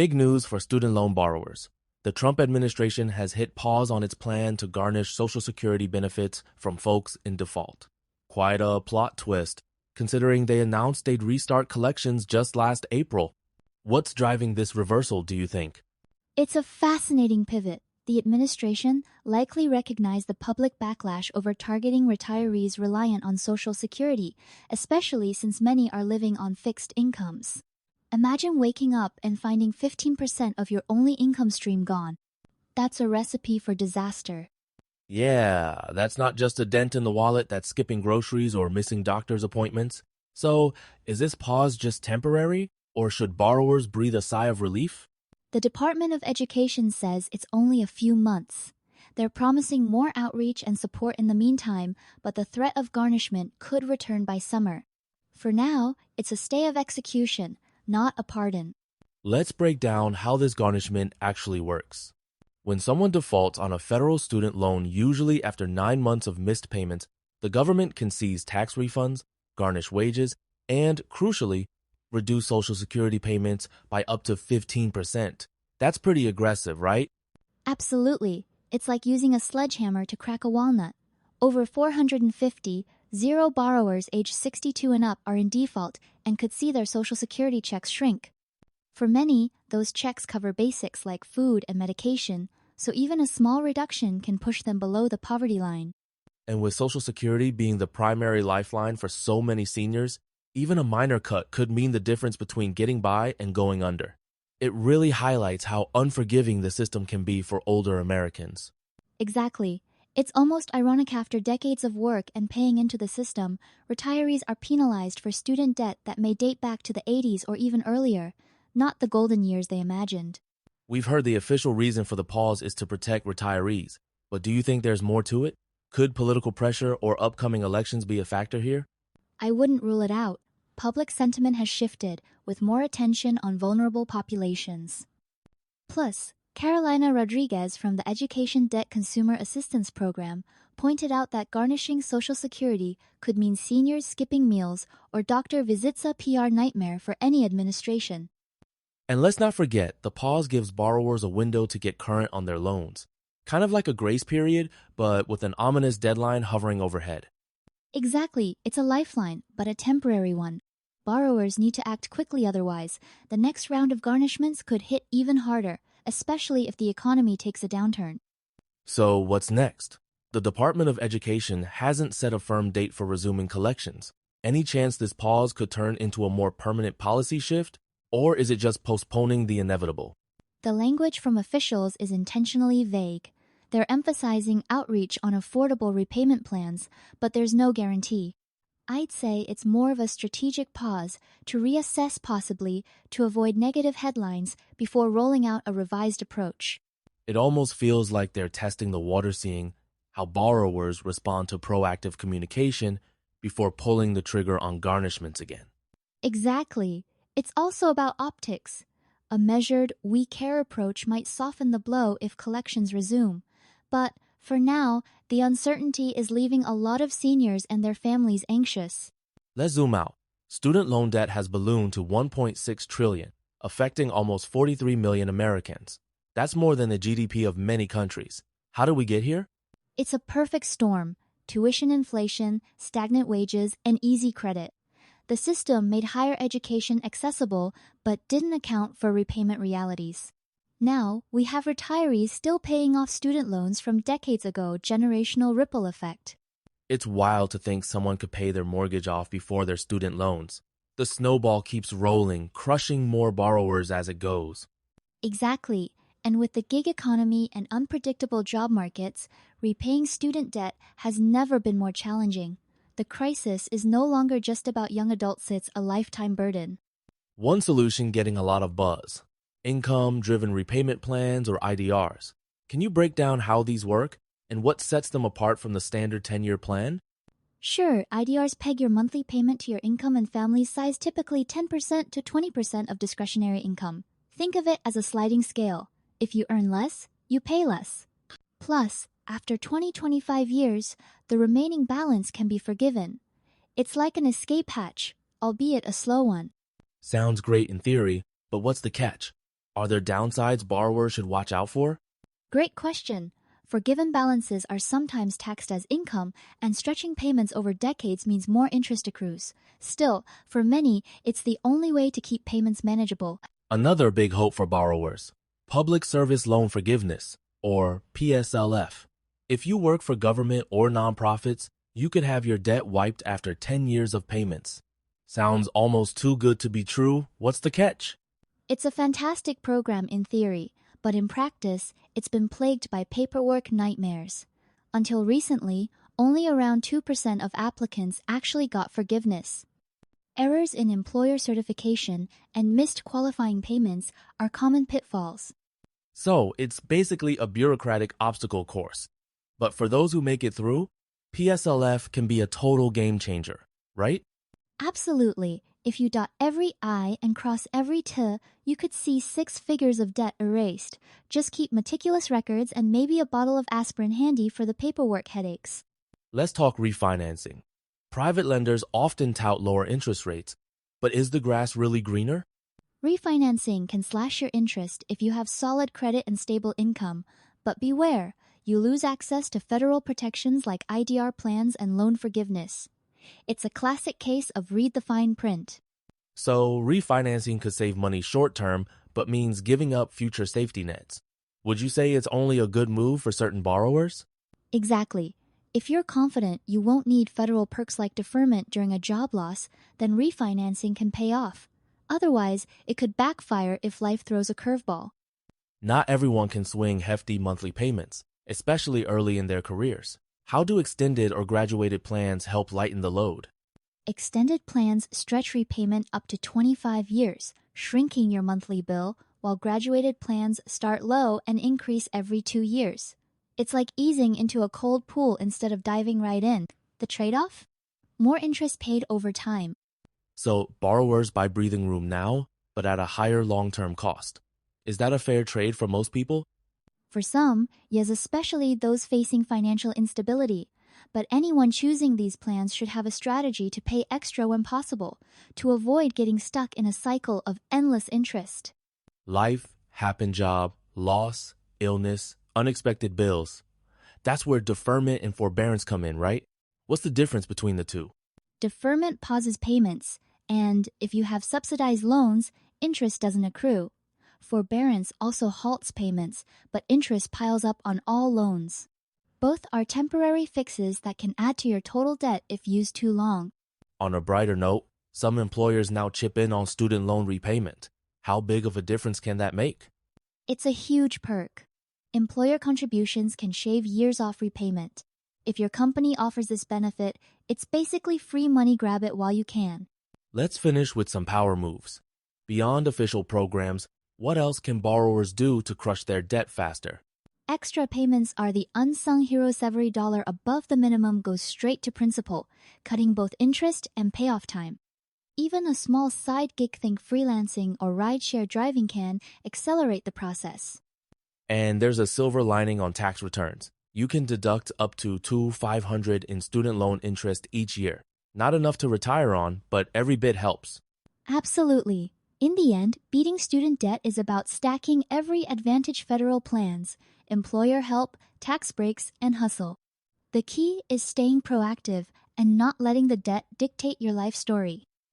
Big news for student loan borrowers. The Trump administration has hit pause on its plan to garnish Social Security benefits from folks in default. Quite a plot twist, considering they announced they'd restart collections just last April. What's driving this reversal, do you think? It's a fascinating pivot. The administration likely recognized the public backlash over targeting retirees reliant on Social Security, especially since many are living on fixed incomes. Imagine waking up and finding 15% of your only income stream gone. That's a recipe for disaster. Yeah, that's not just a dent in the wallet that's skipping groceries or missing doctor's appointments. So, is this pause just temporary, or should borrowers breathe a sigh of relief? The Department of Education says it's only a few months. They're promising more outreach and support in the meantime, but the threat of garnishment could return by summer. For now, it's a stay of execution, not a pardon. Let's break down how this garnishment actually works. When someone defaults on a federal student loan, usually after 9 months of missed payments, the government can seize tax refunds, garnish wages, and, crucially, reduce Social Security payments by up to 15%. That's pretty aggressive, right? Absolutely. It's like using a sledgehammer to crack a walnut. Over 450 zero borrowers aged 62 and up are in default and could see their Social Security checks shrink. For many, those checks cover basics like food and medication, so even a small reduction can push them below the poverty line. And with Social Security being the primary lifeline for so many seniors, even a minor cut could mean the difference between getting by and going under. It really highlights how unforgiving the system can be for older Americans. Exactly. It's almost ironic after decades of work and paying into the system, retirees are penalized for student debt that may date back to the 80s or even earlier, not the golden years they imagined. We've heard the official reason for the pause is to protect retirees, but do you think there's more to it? Could political pressure or upcoming elections be a factor here? I wouldn't rule it out. Public sentiment has shifted, with more attention on vulnerable populations. Plus, Carolina Rodriguez from the Education Debt Consumer Assistance Program pointed out that garnishing Social Security could mean seniors skipping meals or doctor visits, a PR nightmare for any administration. And let's not forget, the pause gives borrowers a window to get current on their loans. Kind of like a grace period, but with an ominous deadline hovering overhead. Exactly, it's a lifeline, but a temporary one. Borrowers need to act quickly otherwise. The next round of garnishments could hit even harder, especially if the economy takes a downturn. So what's next? The Department of Education hasn't set a firm date for resuming collections. Any chance this pause could turn into a more permanent policy shift? Or is it just postponing the inevitable? The language from officials is intentionally vague. They're emphasizing outreach on affordable repayment plans, but there's no guarantee. I'd say it's more of a strategic pause to reassess, possibly to avoid negative headlines before rolling out a revised approach. It almost feels like they're testing the water, seeing how borrowers respond to proactive communication before pulling the trigger on garnishments again. Exactly. It's also about optics. A measured, we care approach might soften the blow if collections resume. But for now, the uncertainty is leaving a lot of seniors and their families anxious. Let's zoom out. Student loan debt has ballooned to $1.6 trillion, affecting almost 43 million Americans. That's more than the GDP of many countries. How did we get here? It's a perfect storm: tuition inflation, stagnant wages, and easy credit. The system made higher education accessible, but didn't account for repayment realities. Now, we have retirees still paying off student loans from decades ago, generational ripple effect. It's wild to think someone could pay their mortgage off before their student loans. The snowball keeps rolling, crushing more borrowers as it goes. Exactly. And with the gig economy and unpredictable job markets, repaying student debt has never been more challenging. The crisis is no longer just about young adults, it's a lifetime burden. One solution getting a lot of buzz: income-driven repayment plans, or IDRs. Can you break down how these work and what sets them apart from the standard 10-year plan? Sure, IDRs peg your monthly payment to your income and family size, typically 10% to 20% of discretionary income. Think of it as a sliding scale. If you earn less, you pay less. Plus, after 25 years, the remaining balance can be forgiven. It's like an escape hatch, albeit a slow one. Sounds great in theory, but what's the catch? Are there downsides borrowers should watch out for? Great question. Forgiven balances are sometimes taxed as income, and stretching payments over decades means more interest accrues. Still, for many, it's the only way to keep payments manageable. Another big hope for borrowers, public service loan forgiveness, or PSLF. If you work for government or nonprofits, you could have your debt wiped after 10 years of payments. Sounds almost too good to be true. What's the catch? It's a fantastic program in theory, but in practice, it's been plagued by paperwork nightmares. Until recently, only around 2% of applicants actually got forgiveness. Errors in employer certification and missed qualifying payments are common pitfalls. So, it's basically a bureaucratic obstacle course. But for those who make it through, PSLF can be a total game changer, right? Absolutely. If you dot every I and cross every T, you could see 6 figures of debt erased. Just keep meticulous records and maybe a bottle of aspirin handy for the paperwork headaches. Let's talk refinancing. Private lenders often tout lower interest rates, but is the grass really greener? Refinancing can slash your interest if you have solid credit and stable income, but beware, you lose access to federal protections like IDR plans and loan forgiveness. It's a classic case of read the fine print. So, refinancing could save money short term, but means giving up future safety nets. Would you say it's only a good move for certain borrowers? Exactly. If you're confident you won't need federal perks like deferment during a job loss, then refinancing can pay off. Otherwise, it could backfire if life throws a curveball. Not everyone can swing hefty monthly payments, especially early in their careers. How do extended or graduated plans help lighten the load? Extended plans stretch repayment up to 25 years, shrinking your monthly bill, while graduated plans start low and increase every 2 years. It's like easing into a cold pool instead of diving right in. The trade-off? More interest paid over time. So, borrowers buy breathing room now, but at a higher long-term cost. Is that a fair trade for most people? For some, yes, especially those facing financial instability. But anyone choosing these plans should have a strategy to pay extra when possible, to avoid getting stuck in a cycle of endless interest. Life, happen job, loss, illness, unexpected bills. That's where deferment and forbearance come in, right? What's the difference between the two? Deferment pauses payments, and if you have subsidized loans, interest doesn't accrue. Forbearance also halts payments, but interest piles up on all loans. Both are temporary fixes that can add to your total debt if used too long. On a brighter note, some employers now chip in on student loan repayment. How big of a difference can that make? It's a huge perk. Employer contributions can shave years off repayment. If your company offers this benefit, it's basically free money, grab it while you can. Let's finish with some power moves. Beyond official programs, what else can borrowers do to crush their debt faster? Extra payments are the unsung heroes. Every dollar above the minimum goes straight to principal, cutting both interest and payoff time. Even a small side gig, think freelancing or rideshare driving, can accelerate the process. And there's a silver lining on tax returns. You can deduct up to $2,500 in student loan interest each year. Not enough to retire on, but every bit helps. Absolutely. In the end, beating student debt is about stacking every advantage: federal plans, employer help, tax breaks, and hustle. The key is staying proactive and not letting the debt dictate your life story.